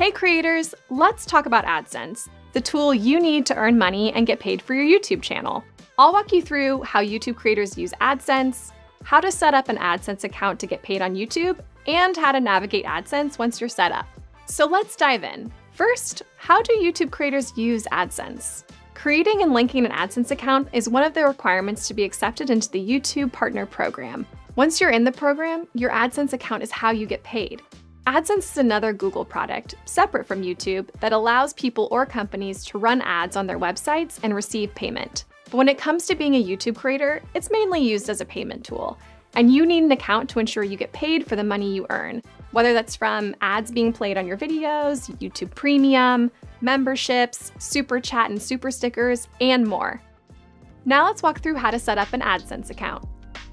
Hey creators, let's talk about Adsense, the tool you need to earn money and get paid for your YouTube channel. I'll walk you through how YouTube creators use Adsense, how to set up an Adsense account to get paid on YouTube, and how to navigate Adsense once you're set up. So let's dive in. First, how do YouTube creators use Adsense? Creating and linking an Adsense account is one of the requirements to be accepted into the YouTube Partner Program. Once you're in the program, your Adsense account is how you get paid. Adsense is another Google product, separate from YouTube, that allows people or companies to run ads on their websites and receive payment. But when it comes to being a YouTube creator, it's mainly used as a payment tool. And you need an account to ensure you get paid for the money you earn, whether that's from ads being played on your videos, YouTube Premium, memberships, Super Chat and Super Stickers, and more. Now let's walk through how to set up an Adsense account.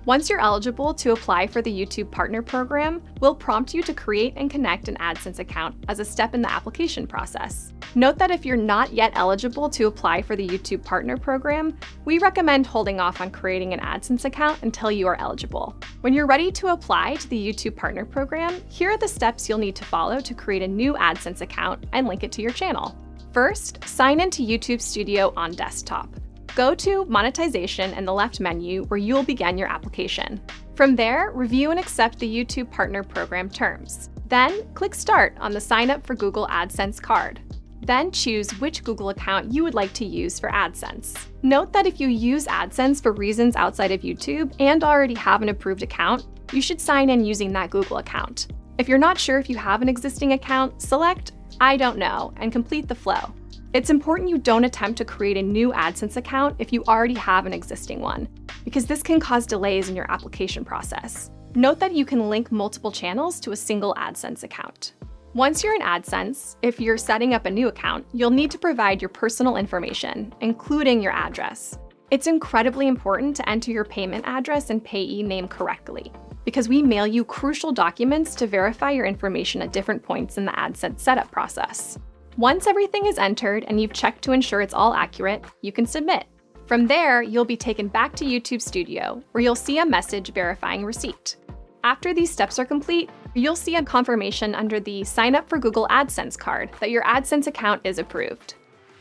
Once you're eligible to apply for the YouTube Partner Program, we'll prompt you to create and connect an Adsense account as a step in the application process. Note that if you're not yet eligible to apply for the YouTube Partner Program, we recommend holding off on creating an Adsense account until you are eligible. When you're ready to apply to the YouTube Partner Program, here are the steps you'll need to follow to create a new Adsense account and link it to your channel. First, sign into YouTube Studio on desktop. Go to Monetization in the left menu where you'll begin your application. From there, review and accept the YouTube Partner Program terms. Then, click Start on the Sign Up for Google AdSense card. Then choose which Google account you would like to use for Adsense. Note that if you use Adsense for reasons outside of YouTube and already have an approved account, you should sign in using that Google account. If you're not sure if you have an existing account, select I don't know and complete the flow. It's important you don't attempt to create a new Adsense account if you already have an existing one, because this can cause delays in your application process. Note that you can link multiple channels to a single Adsense account. Once you're in Adsense, if you're setting up a new account, you'll need to provide your personal information, including your address. It's incredibly important to enter your payment address and payee name correctly, because we mail you crucial documents to verify your information at different points in the Adsense setup process. Once everything is entered and you've checked to ensure it's all accurate, you can submit. From there, you'll be taken back to YouTube Studio, where you'll see a message verifying receipt. After these steps are complete, you'll see a confirmation under the Sign Up for Google AdSense card that your Adsense account is approved.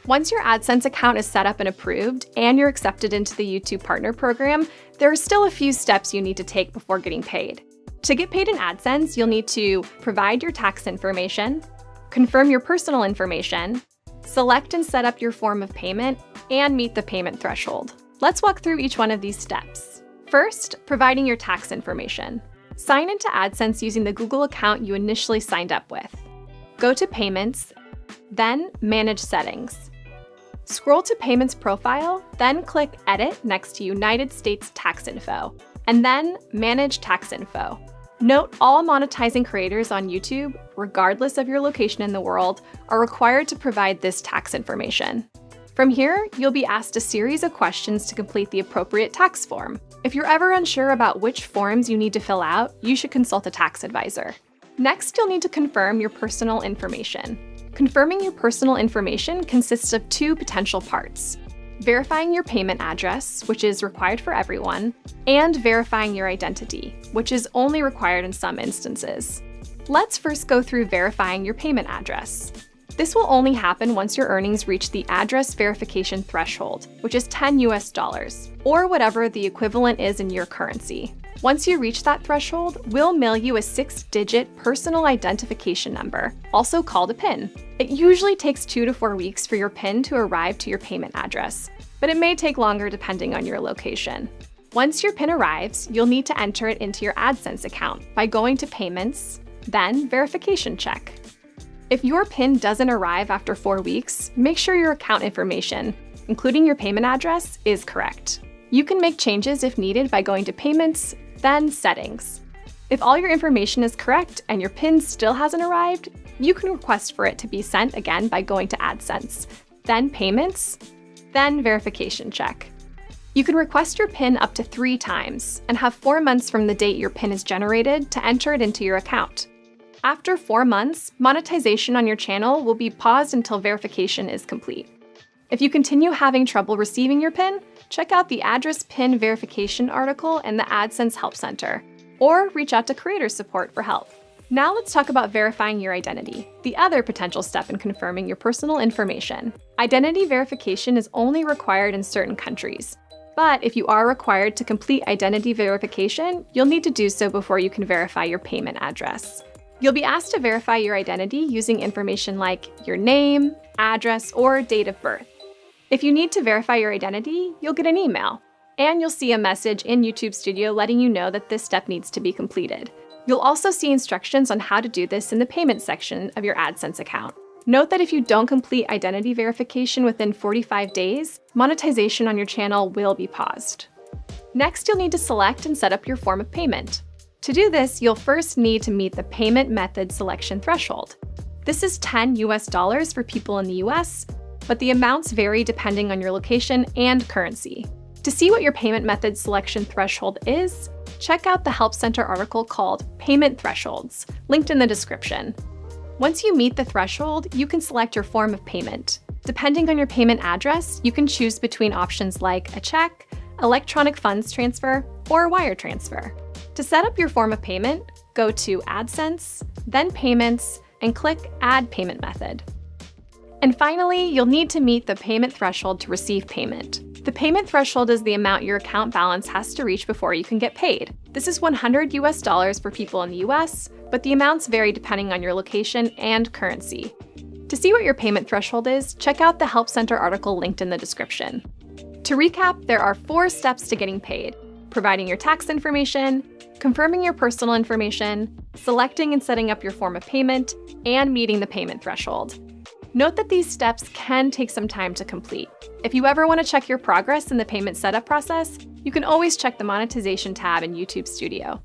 Once your Adsense account is set up and approved, and you're accepted into the YouTube Partner Program, there are still a few steps you need to take before getting paid. To get paid in Adsense, you'll need to provide your tax information, confirm your personal information, select and set up your form of payment, and meet the payment threshold. Let's walk through each one of these steps. First, providing your tax information. Sign into Adsense using the Google account you initially signed up with. Go to Payments, then Manage Settings. Scroll to Payments Profile, then click Edit next to United States Tax Info, and then Manage Tax Info. Note all monetizing creators on YouTube, regardless of your location in the world, are required to provide this tax information. From here, you'll be asked a series of questions to complete the appropriate tax form. If you're ever unsure about which forms you need to fill out, you should consult a tax advisor. Next, you'll need to confirm your personal information. Confirming your personal information consists of two potential parts: verifying your payment address, which is required for everyone, and verifying your identity, which is only required in some instances. Let's first go through verifying your payment address. This will only happen once your earnings reach the address verification threshold, which is $10 US, or whatever the equivalent is in your currency. Once you reach that threshold, we'll mail you a 6-digit personal identification number, also called a PIN. It usually takes 2 to 4 weeks for your PIN to arrive to your payment address, but it may take longer depending on your location. Once your PIN arrives, you'll need to enter it into your Adsense account by going to Payments, then Verification Check. If your PIN doesn't arrive after 4 weeks, make sure your account information, including your payment address, is correct. You can make changes if needed by going to Payments, then Settings. If all your information is correct and your PIN still hasn't arrived, you can request for it to be sent again by going to Adsense, then Payments, then Verification Check. You can request your PIN up to 3 times and have 4 months from the date your PIN is generated to enter it into your account. After 4 months, monetization on your channel will be paused until verification is complete. If you continue having trouble receiving your PIN, check out the Address PIN Verification article in the Adsense Help Center, or reach out to Creator Support for help. Now let's talk about verifying your identity, the other potential step in confirming your personal information. Identity verification is only required in certain countries. But if you are required to complete identity verification, you'll need to do so before you can verify your payment address. You'll be asked to verify your identity using information like your name, address, or date of birth. If you need to verify your identity, you'll get an email, and you'll see a message in YouTube Studio letting you know that this step needs to be completed. You'll also see instructions on how to do this in the payment section of your Adsense account. Note that if you don't complete identity verification within 45 days, monetization on your channel will be paused. Next, you'll need to select and set up your form of payment. To do this, you'll first need to meet the payment method selection threshold. This is $10 US for people in the US, but the amounts vary depending on your location and currency. To see what your payment method selection threshold is, check out the Help Center article called Payment Thresholds, linked in the description. Once you meet the threshold, you can select your form of payment. Depending on your payment address, you can choose between options like a check, electronic funds transfer, or wire transfer. To set up your form of payment, go to Adsense, then Payments, and click Add Payment Method. And finally, you'll need to meet the payment threshold to receive payment. The payment threshold is the amount your account balance has to reach before you can get paid. This is $100 US for people in the US, but the amounts vary depending on your location and currency. To see what your payment threshold is, check out the Help Center article linked in the description. To recap, there are 4 steps to getting paid: providing your tax information, confirming your personal information, selecting and setting up your form of payment, and meeting the payment threshold. Note that these steps can take some time to complete. If you ever want to check your progress in the payment setup process, you can always check the monetization tab in YouTube Studio.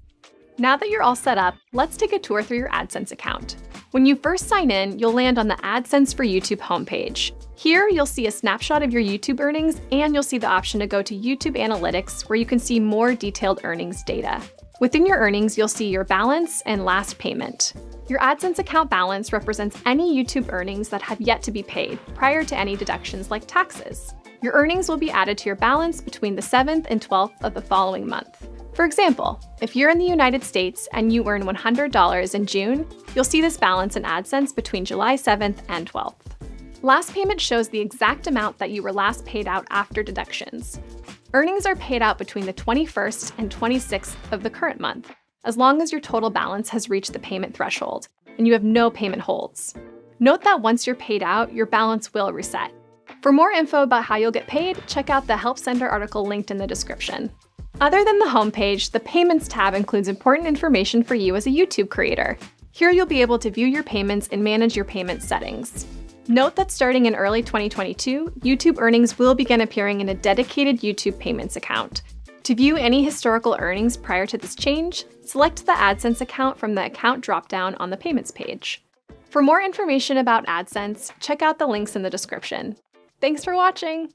Now that you're all set up, let's take a tour through your Adsense account. When you first sign in, you'll land on the Adsense for YouTube homepage. Here, you'll see a snapshot of your YouTube earnings, and you'll see the option to go to YouTube Analytics, where you can see more detailed earnings data. Within your earnings, you'll see your balance and last payment. Your Adsense account balance represents any YouTube earnings that have yet to be paid prior to any deductions like taxes. Your earnings will be added to your balance between the 7th and 12th of the following month. For example, if you're in the United States and you earn $100 in June, you'll see this balance in Adsense between July 7th and 12th. Last payment shows the exact amount that you were last paid out after deductions. Earnings are paid out between the 21st and 26th of the current month, as long as your total balance has reached the payment threshold and you have no payment holds. Note that once you're paid out, your balance will reset. For more info about how you'll get paid, check out the Help Center article linked in the description. Other than the homepage, the Payments tab includes important information for you as a YouTube creator. Here you'll be able to view your payments and manage your payment settings. Note that starting in early 2022, YouTube earnings will begin appearing in a dedicated YouTube Payments account. To view any historical earnings prior to this change, select the Adsense account from the Account dropdown on the Payments page. For more information about Adsense, check out the links in the description. Thanks for watching!